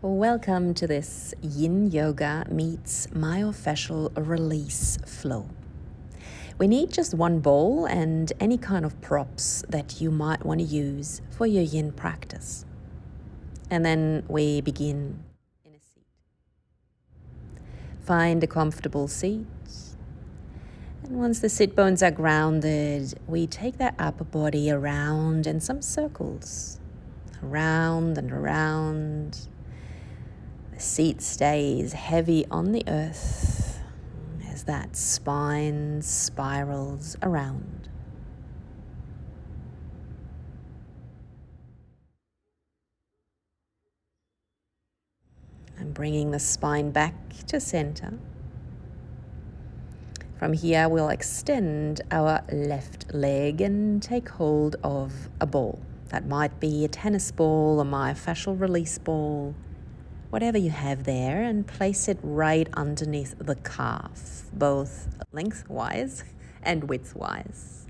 Welcome to this Yin Yoga meets Myofascial Release flow. We need just one bowl and any kind of props that you might want to use for your Yin practice. And then we begin in a seat. Find a comfortable seat. And once the sit bones are grounded, we take that upper body around in some circles. Around and around. The seat stays heavy on the earth as that spine spirals around. And bringing the spine back to center. From here, we'll extend our left leg and take hold of a ball. That might be a tennis ball, a myofascial release ball, whatever you have there, and place it right underneath the calf, both lengthwise and widthwise.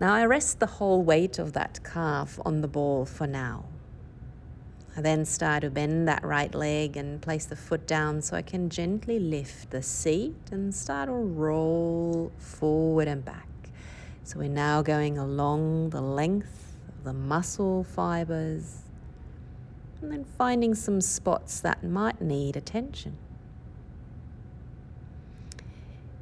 Now I rest the whole weight of that calf on the ball for now. I then start to bend that right leg and place the foot down so I can gently lift the seat and start to roll forward and back. So we're now going along the length of the muscle fibers, and then finding some spots that might need attention.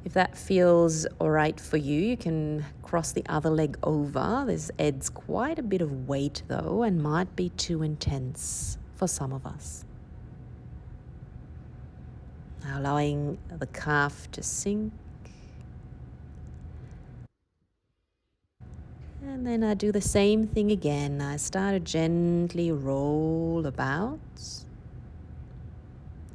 If that feels all right for you, you can cross the other leg over. This adds quite a bit of weight though and might be too intense for some of us. Now allowing the calf to sink. And then I do the same thing again. I start to gently roll about,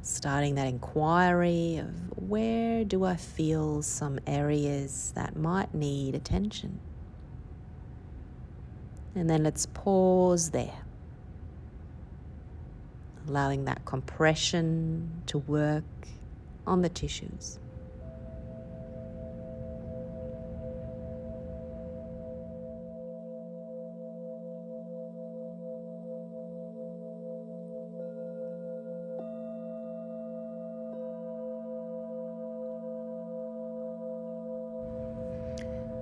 starting that inquiry of where do I feel some areas that might need attention. And then let's pause there, allowing that compression to work on the tissues.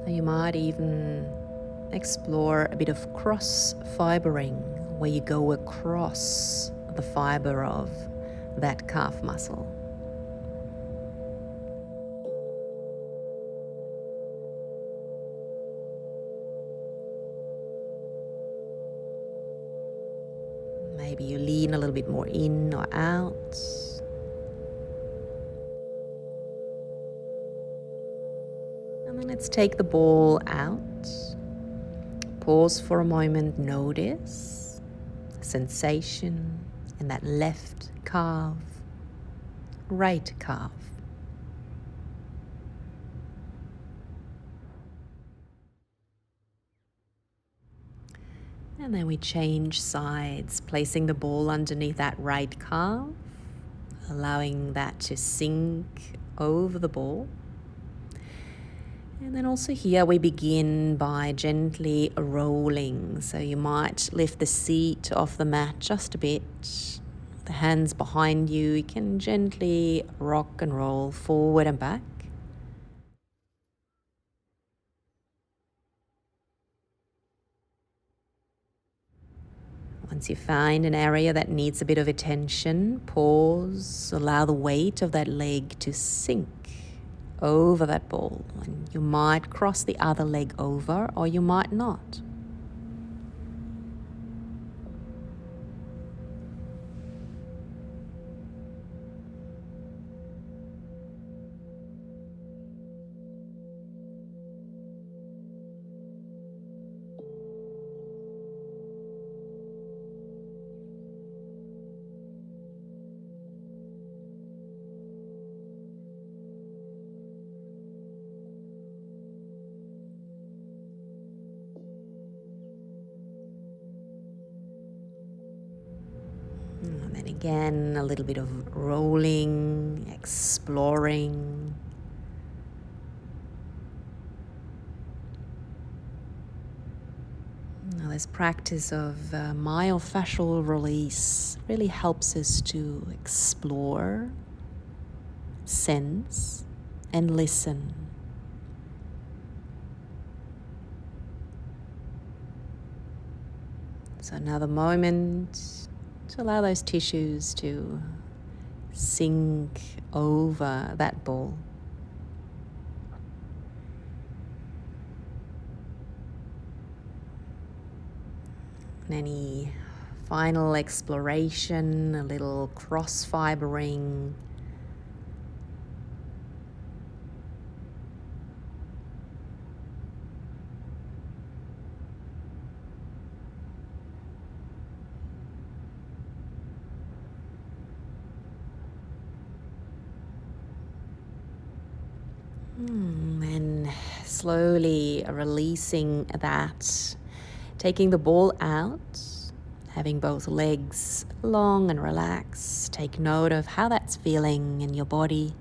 You might even explore a bit of cross fibering, where you go across the fiber of that calf muscle. Maybe you lean a little bit more in or out. And then let's take the ball out. Pause for a moment, notice sensation in that left calf, right calf. And then we change sides, placing the ball underneath that right calf, allowing that to sink over the ball. And then also here we begin by gently rolling. So you might lift the seat off the mat just a bit. The hands behind you, you can gently rock and roll forward and back. Once you find an area that needs a bit of attention, pause, allow the weight of that leg to sink over that ball. And you might cross the other leg over, or you might not. And then again, a little bit of rolling, exploring. Now this practice of myofascial release really helps us to explore, sense, and listen. So another moment to allow those tissues to sink over that ball. And any final exploration, a little cross-fibering. And slowly releasing that, taking the ball out, having both legs long and relaxed. Take note of how that's feeling in your body.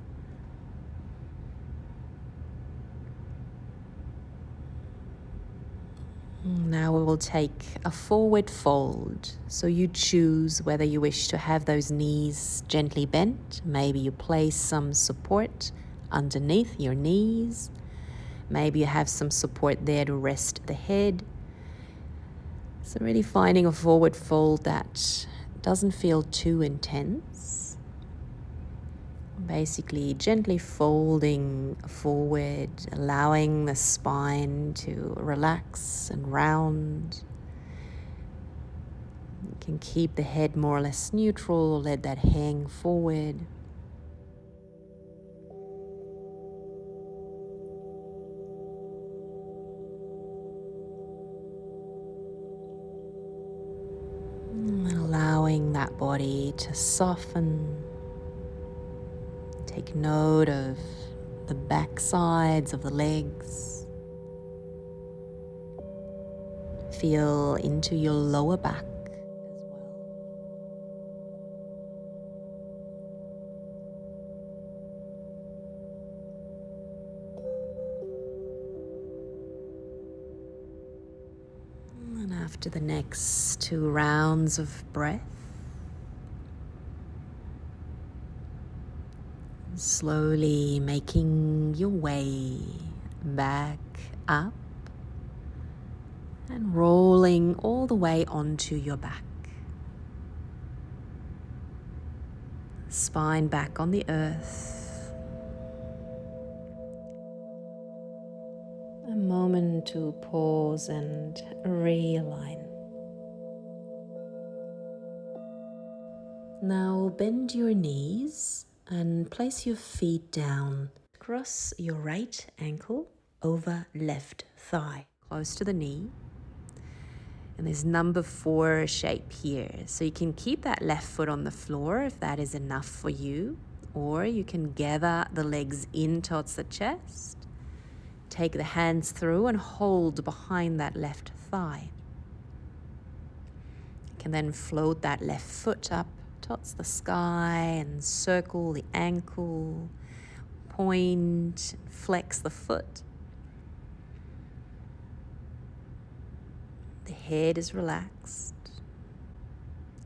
Now we will take a forward fold. So you choose whether you wish to have those knees gently bent. Maybe you place some support underneath your knees. Maybe you have some support there to rest the head. So really finding a forward fold that doesn't feel too intense. Basically gently folding forward, allowing the spine to relax and round. You can keep the head more or less neutral or let that hang forward. Allowing that body to soften. Take note of the back sides of the legs. Feel into your lower back as well. And after the next 2 rounds of breath, slowly making your way back up and rolling all the way onto your back. Spine back on the earth. A moment to pause and realign. Now bend your knees and place your feet down. Cross your right ankle over left thigh, close to the knee. And there's number 4 shape here. So you can keep that left foot on the floor if that is enough for you. Or you can gather the legs in towards the chest. Take the hands through and hold behind that left thigh. You can then float that left foot up towards the sky and circle the ankle, point, flex the foot. The head is relaxed,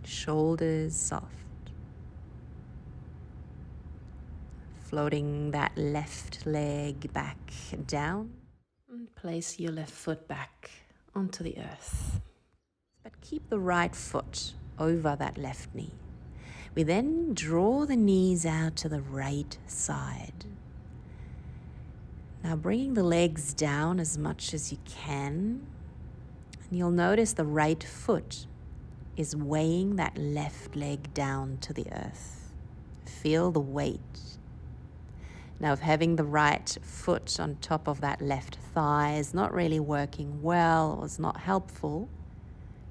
shoulders soft. Floating that left leg back down and place your left foot back onto the earth. But keep the right foot over that left knee. We then draw the knees out to the right side. Now bringing the legs down as much as you can, and you'll notice the right foot is weighing that left leg down to the earth. Feel the weight. Now, if having the right foot on top of that left thigh is not really working well or is not helpful,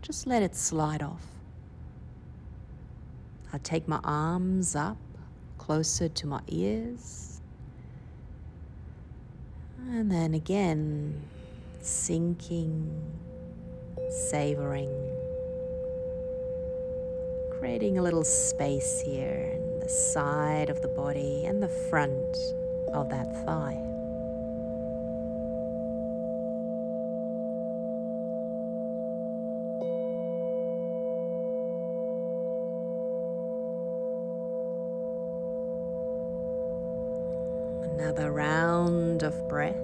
just let it slide off. I'll take my arms up closer to my ears. And then again, sinking, savoring, creating a little space here in the side of the body and the front of that thigh. Another round of breath.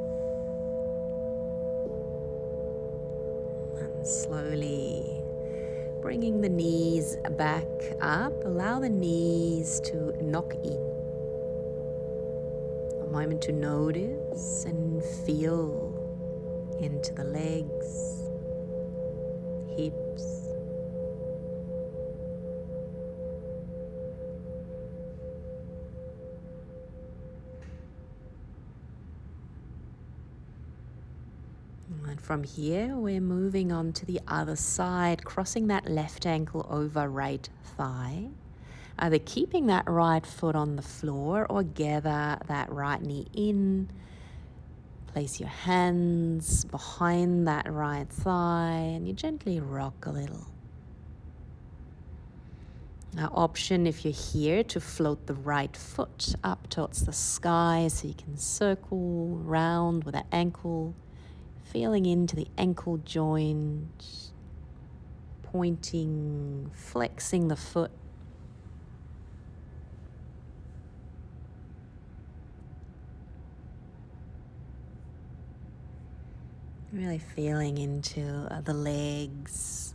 And slowly bringing the knees back up. Allow the knees to knock in. A moment to notice and feel into the legs, hips. And from here, we're moving on to the other side, crossing that left ankle over right thigh. Either keeping that right foot on the floor or gather that right knee in. Place your hands behind that right thigh and you gently rock a little. Now, option if you're here to float the right foot up towards the sky so you can circle round with that ankle, feeling into the ankle joint, pointing, flexing the foot. Really feeling into the legs.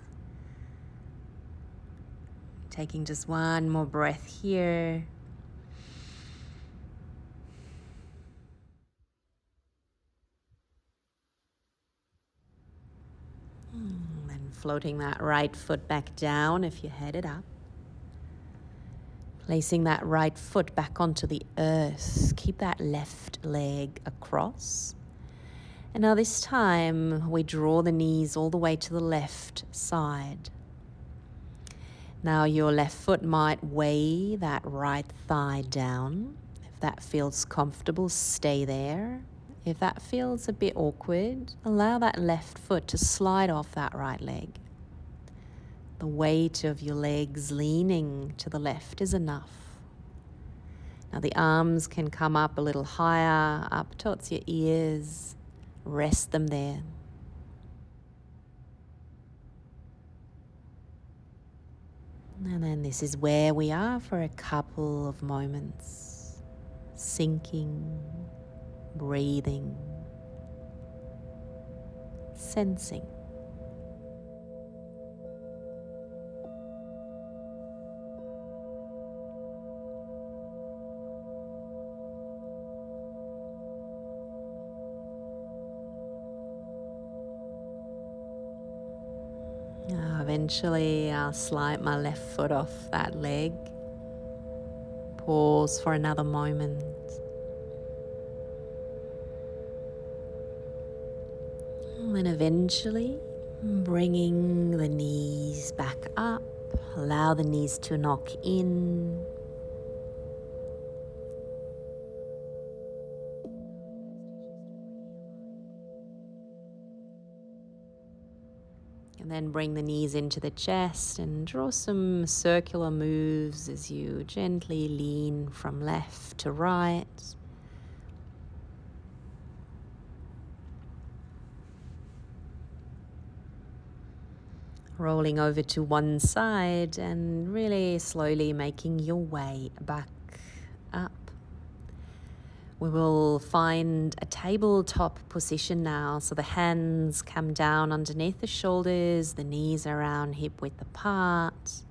Taking just one more breath here. Then floating that right foot back down if you headed up. Placing that right foot back onto the earth. Keep that left leg across. And now this time we draw the knees all the way to the left side. Now your left foot might weigh that right thigh down. If that feels comfortable, stay there. If that feels a bit awkward, allow that left foot to slide off that right leg. The weight of your legs leaning to the left is enough. Now the arms can come up a little higher, up towards your ears. Rest them there. And then this is where we are for a couple of moments. Sinking, breathing, sensing. Eventually, I'll slide my left foot off that leg. Pause for another moment. And then eventually, bringing the knees back up. Allow the knees to knock in. And then bring the knees into the chest and draw some circular moves as you gently lean from left to right. Rolling over to one side and really slowly making your way back up. We will find a tabletop position now, so the hands come down underneath the shoulders, the knees around hip width apart.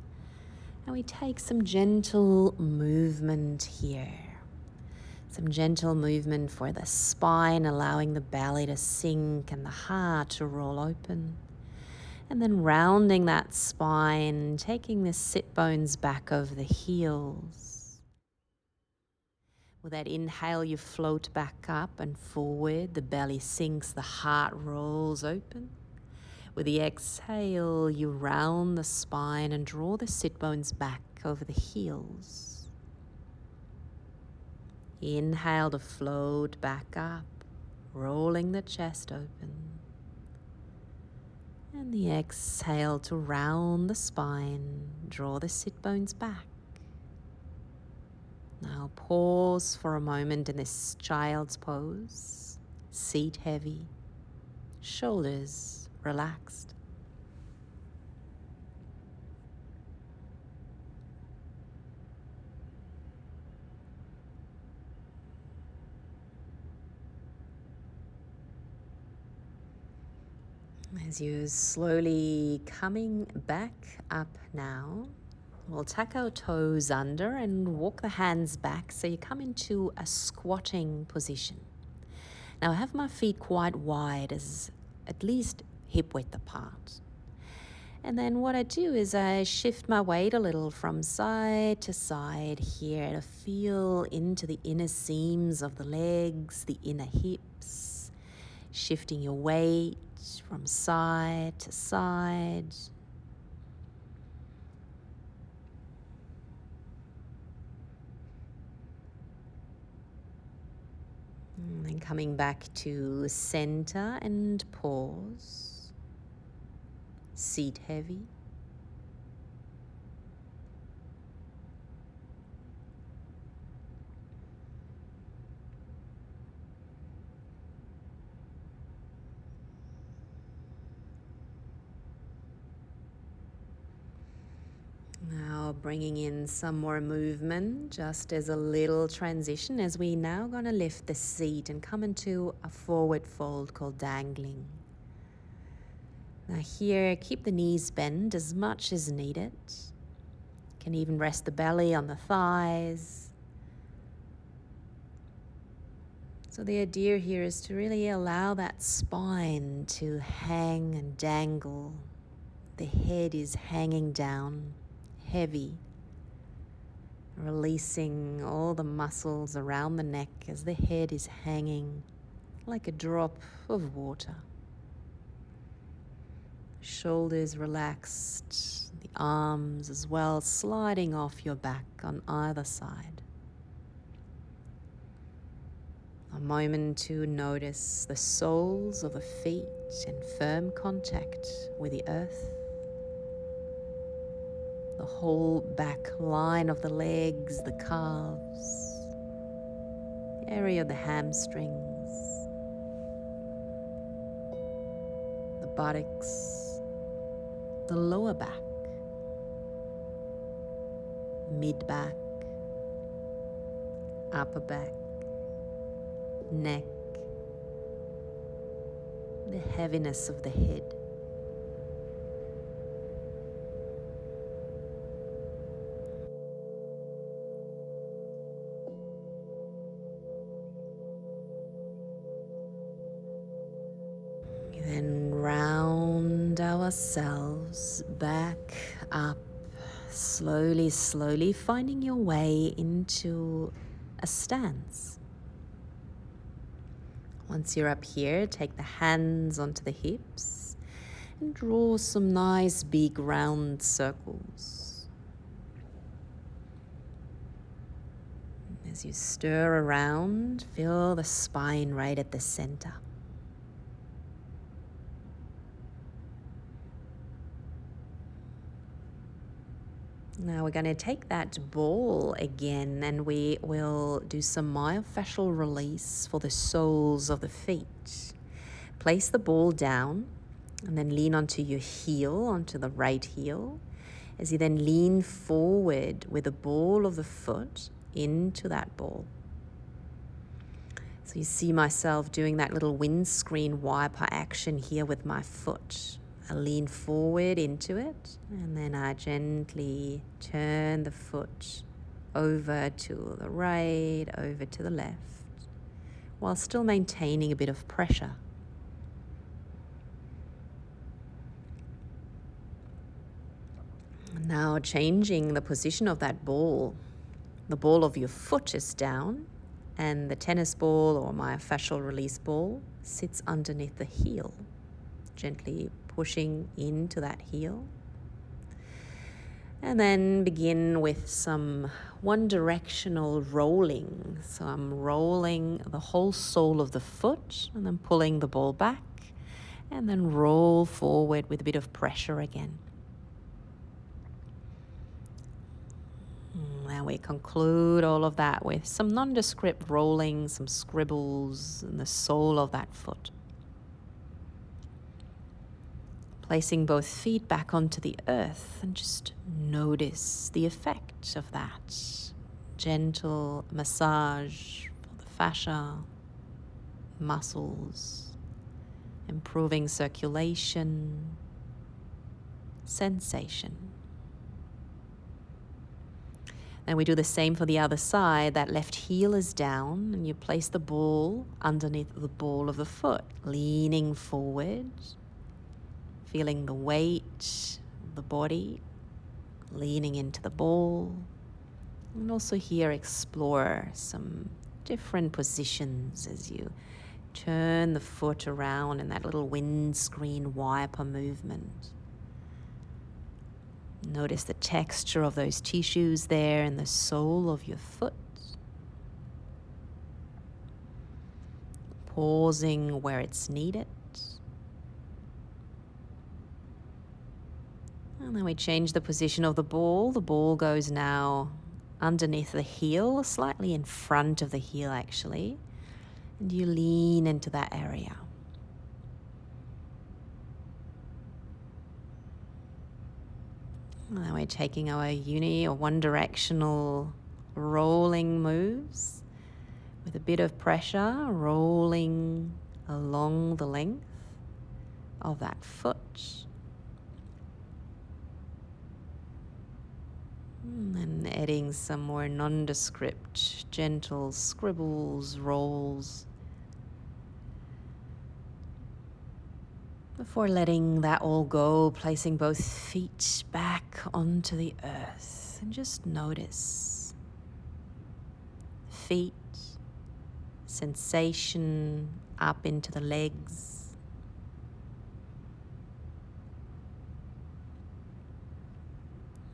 And we take some gentle movement here. Some gentle movement for the spine, allowing the belly to sink and the heart to roll open. And then rounding that spine, taking the sit bones back over the heels. With that inhale, you float back up and forward. The belly sinks, the heart rolls open. With the exhale, you round the spine and draw the sit bones back over the heels. Inhale to float back up, rolling the chest open. And the exhale to round the spine, draw the sit bones back. Now pause for a moment in this child's pose. Seat heavy, shoulders relaxed. As you're slowly coming back up now, we'll tuck our toes under and walk the hands back so you come into a squatting position. Now I have my feet quite wide, as at least hip width apart. And then what I do is I shift my weight a little from side to side here to feel into the inner seams of the legs, the inner hips, shifting your weight from side to side. And then coming back to center and pause. Seat heavy. Now bringing in some more movement, just as a little transition, as we now going to lift the seat and come into a forward fold called dangling. Now here, keep the knees bent as much as needed. You can even rest the belly on the thighs. So the idea here is to really allow that spine to hang and dangle. The head is hanging down, heavy, releasing all the muscles around the neck as the head is hanging like a drop of water. Shoulders relaxed, the arms as well sliding off your back on either side. A moment to notice the soles of the feet in firm contact with the earth. The whole back line of the legs, the calves, the area of the hamstrings, the buttocks, the lower back, mid-back, upper back, neck, the heaviness of the head. Then round ourselves back up, slowly, slowly finding your way into a stance. Once you're up here, take the hands onto the hips and draw some nice big round circles. As you stir around, feel the spine right at the center. Now we're going to take that ball again and we will do some myofascial release for the soles of the feet. Place the ball down and then lean onto your heel, onto the right heel, as you then lean forward with the ball of the foot into that ball. So you see myself doing that little windscreen wiper action here with my foot. I lean forward into it, and then I gently turn the foot over to the right, over to the left, while still maintaining a bit of pressure. Now changing the position of that ball. The ball of your foot is down, and the tennis ball or myofascial release ball sits underneath the heel. Gently pushing into that heel. And then begin with some one-directional rolling. So I'm rolling the whole sole of the foot and then pulling the ball back and then roll forward with a bit of pressure again. Now we conclude all of that with some nondescript rolling, some scribbles in the sole of that foot. Placing both feet back onto the earth and just notice the effect of that. Gentle massage for the fascia, muscles, improving circulation, sensation. And we do the same for the other side. That left heel is down and you place the ball underneath the ball of the foot, leaning forward, feeling the weight of the body, leaning into the ball. And also here explore some different positions as you turn the foot around in that little windscreen wiper movement. Notice the texture of those tissues there in the sole of your foot. Pausing where it's needed. And then we change the position of the ball. The ball goes now underneath the heel, slightly in front of the heel actually. And you lean into that area. And then we're taking our uni or one directional rolling moves with a bit of pressure, rolling along the length of that foot. And then adding some more nondescript, gentle scribbles, rolls, before letting that all go, placing both feet back onto the earth and just notice feet, sensation up into the legs.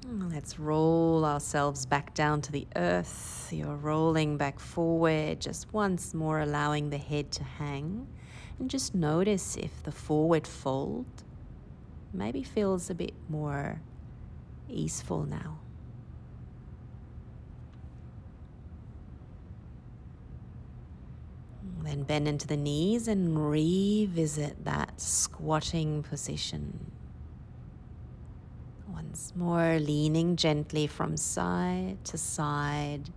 Let's roll ourselves back down to the earth. You're rolling back forward, just once more allowing the head to hang. And just notice if the forward fold maybe feels a bit more easeful now. Then bend into the knees and revisit that squatting position. Once more, leaning gently from side to side,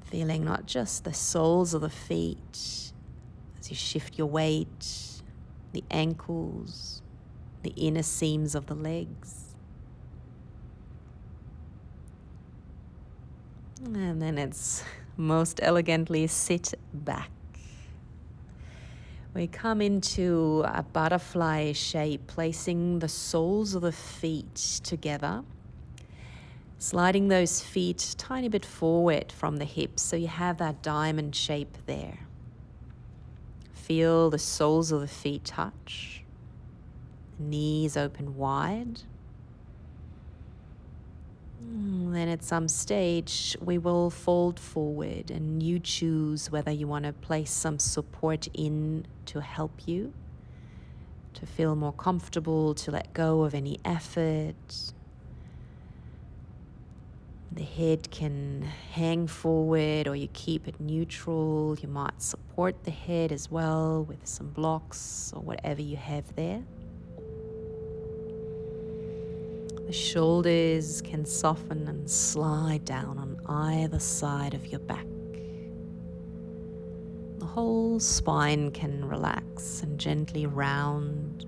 feeling not just the soles of the feet, as you shift your weight, the ankles, the inner seams of the legs. And then it's most elegantly sit back. We come into a butterfly shape, placing the soles of the feet together, sliding those feet a tiny bit forward from the hips so you have that diamond shape there. Feel the soles of the feet touch, knees open wide. Then at some stage, we will fold forward and you choose whether you want to place some support in to help you, to feel more comfortable, to let go of any effort. The head can hang forward or you keep it neutral. You might support the head as well with some blocks or whatever you have there. The shoulders can soften and slide down on either side of your back. The whole spine can relax and gently round.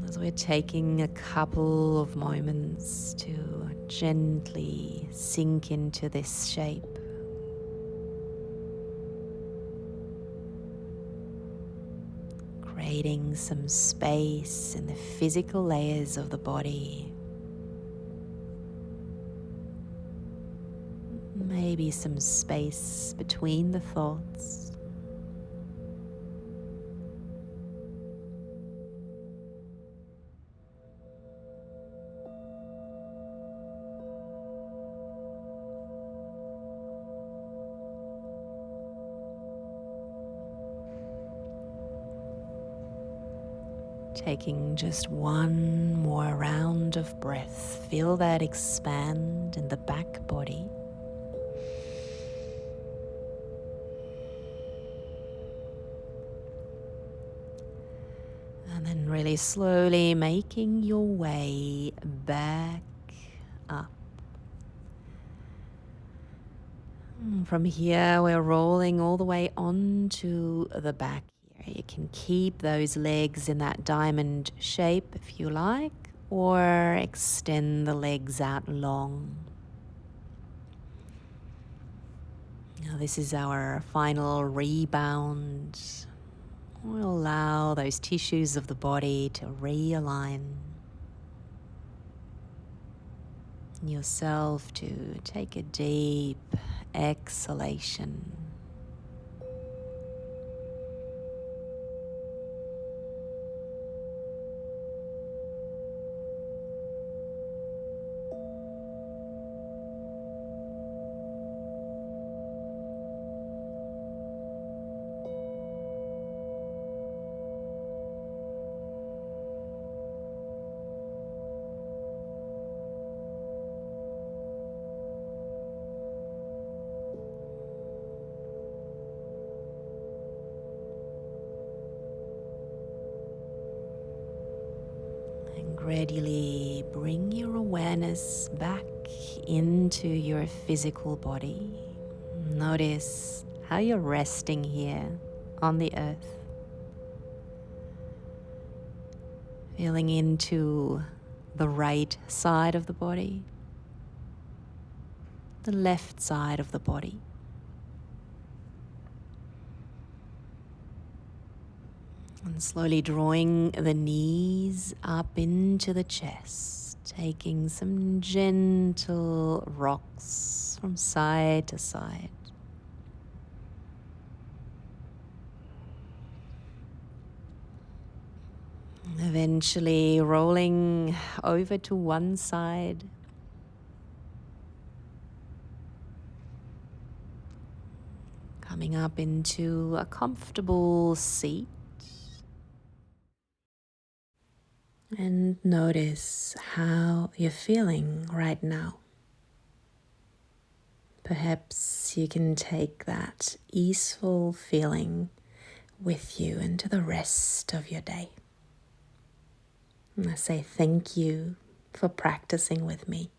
As we're taking a couple of moments to gently sink into this shape. Creating some space in the physical layers of the body. Maybe some space between the thoughts. Taking just one more round of breath. Feel that expand in the back body. And then really slowly making your way back up. From here, we're rolling all the way onto the back here. You can keep those legs in that diamond shape if you like, or extend the legs out long. Now, this is our final rebound. We'll allow those tissues of the body to realign. Yourself to take a deep exhalation. Gradually bring your awareness back into your physical body. Notice how you're resting here on the earth. Feeling into the right side of the body, the left side of the body. And slowly drawing the knees up into the chest, taking some gentle rocks from side to side. Eventually rolling over to one side. Coming up into a comfortable seat. And notice how you're feeling right now. Perhaps you can take that easeful feeling with you into the rest of your day. And I say thank you for practicing with me.